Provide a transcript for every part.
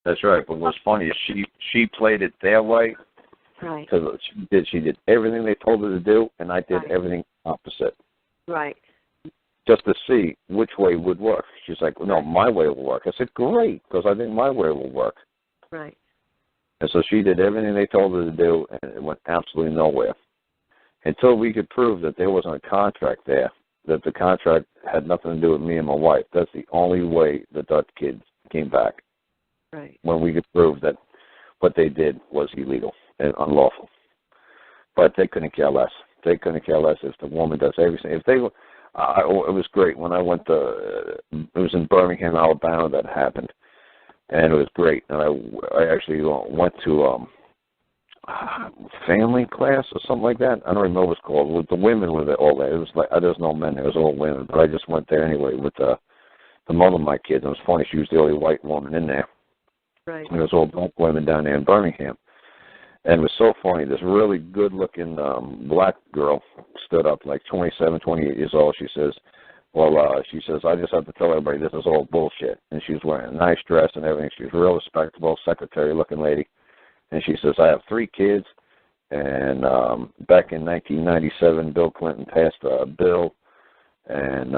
That's right. But what's funny is she played it their way. Right. Because she did everything they told her to do, and I did everything opposite. Right. Just to see which way would work. She's like, no, my way will work. I said, great, because I think my way will work. Right. And so she did everything they told her to do, and it went absolutely nowhere. Until we could prove that there wasn't a contract there, that the contract had nothing to do with me and my wife. That's the only way that kids came back. Right. When we could prove that what they did was illegal and unlawful. But they couldn't care less. They couldn't care less if the woman does everything. If they were, it was great when I went to, it was in Birmingham, Alabama that happened, and it was great. And I actually went to family class or something like that. I don't remember what it's called. With the women with it, all that. It was like there's no men. It was all women. But I just went there anyway with the mother of my kids. It was funny. She was the only white woman in there. Right. And it was all black women down there in Birmingham. And it was so funny. This really good-looking black girl stood up, like 27, 28 years old. She says, I just have to tell everybody this is all bullshit. And she was wearing a nice dress and everything. She was a real respectable, secretary-looking lady. And she says, I have 3 kids. And back in 1997, Bill Clinton passed a bill, and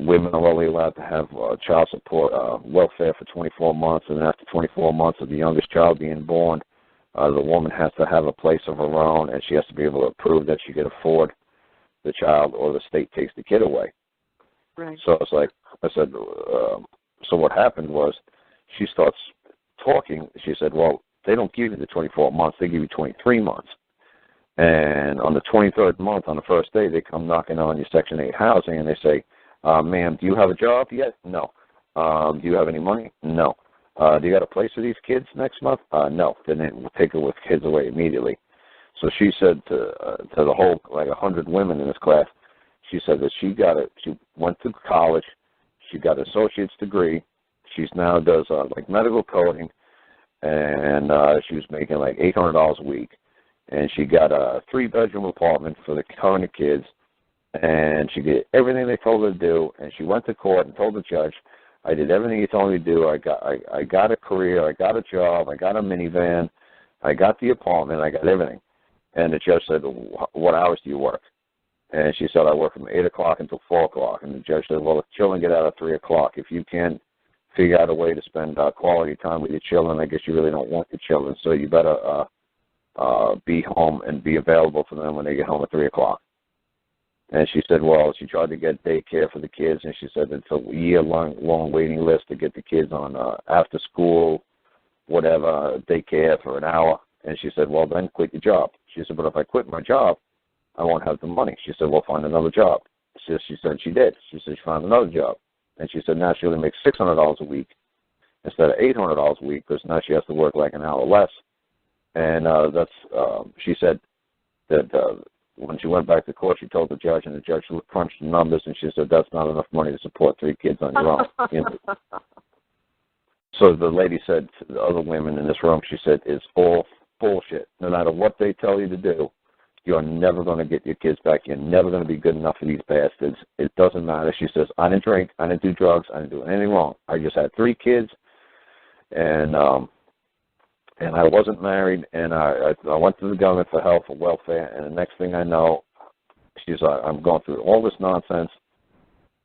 women are only allowed to have child support, welfare for 24 months. And after 24 months of the youngest child being born, the woman has to have a place of her own, and she has to be able to prove that she can afford the child, or the state takes the kid away. Right. So it's like I said. So what happened was, she starts talking. She said, "Well, they don't give you the 24 months; they give you 23 months." And on the 23rd month, on the first day, they come knocking on your Section 8 housing, and they say, "Ma'am, do you have a job yet? No. Do you have any money? No. Do you got a place for these kids next month? No." Then they will take her with kids away immediately. So she said to the whole, like 100 women in this class, she said that she went to college, she got an associate's degree, she's now does like medical coding, and she was making like $800 a week, and she got a 3-bedroom apartment for the current kids, and she did everything they told her to do, and she went to court and told the judge, I did everything you told me to do. I got a career. I got a job. I got a minivan. I got the apartment. I got everything. And the judge said, what hours do you work? And she said, I work from 8 o'clock until 4 o'clock. And the judge said, well, the children get out at 3 o'clock. If you can't figure out a way to spend quality time with your children, I guess you really don't want your children. So you better be home and be available for them when they get home at 3 o'clock. And she said, well, she tried to get daycare for the kids, and she said it's a year-long waiting list to get the kids on after school, whatever, daycare for an hour. And she said, well, then quit your job. She said, but if I quit my job, I won't have the money. She said, well, find another job. She said she did. She said she found another job. And she said now she only makes $600 a week instead of $800 a week, because now she has to work like an hour less. And she said that when she went back to court, she told the judge, and the judge crunched the numbers, and she said, that's not enough money to support 3 kids on your own. You know? So the lady said to the other women in this room, she said, it's all bullshit. No matter what they tell you to do, you're never going to get your kids back. You're never going to be good enough for these bastards. It doesn't matter. She says, I didn't drink. I didn't do drugs. I didn't do anything wrong. I just had 3 kids, and I wasn't married, and I went to the government for health and welfare, and the next thing I know, she's I'm going through all this nonsense,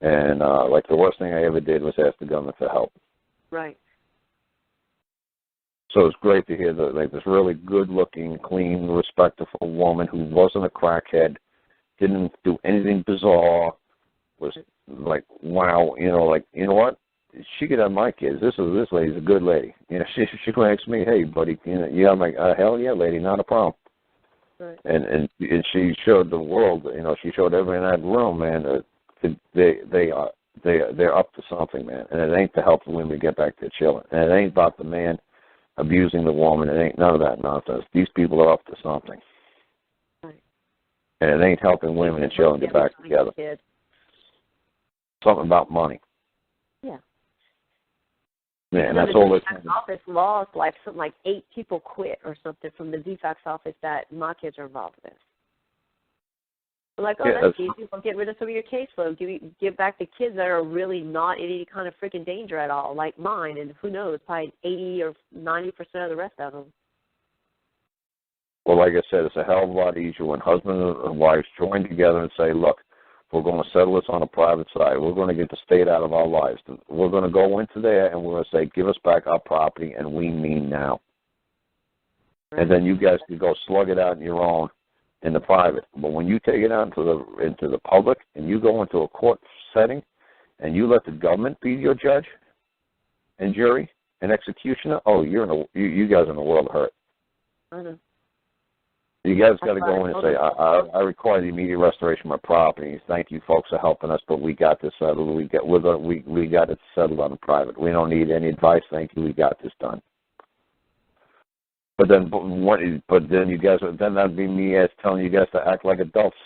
and like the worst thing I ever did was ask the government for help. Right. So it's great to hear that, like, this really good-looking, clean, respectful woman who wasn't a crackhead, didn't do anything bizarre, was like, wow, you know, like, you know what? She could have my kids. This lady's a good lady. You know, she asks me, hey, buddy, you know, yeah, I'm like, hell yeah, lady, not a problem. Right. And she showed the world, you know, she showed everyone in that room, man, they're up to something, man. And it ain't to help the women get back to their children. And it ain't about the man abusing the woman. It ain't none of that nonsense. These people are up to something. Right. And it ain't helping women and children get back together. Something about money. Yeah. Yeah, and that's all. The office lost like something like 8 people quit or something from the DFACS office that my kids are involved with. Like, oh, Yeah, that's easy. We'll get rid of some of your caseload. Give back the kids that are really not in any kind of freaking danger at all, like mine, and who knows, probably 80 or 90% of the rest of them. Well, like I said, it's a hell of a lot easier when husband and wives join together and say, look, we're going to settle this on a private side. We're going to get the state out of our lives. We're going to go into there and we're going to say, give us back our property, and we mean now. Right. And then you guys can go slug it out on your own in the private. But when you take it out into the public and you go into a court setting and you let the government be your judge and jury and executioner, oh, you guys are in a world of hurt. I know. You guys got to go in and say, I require the immediate restoration of my property. Thank you, folks, for helping us, but we got this settled. We got it settled on the private. We don't need any advice. Thank you. We got this done. But then you guys, then that'd be me as telling you guys to act like adults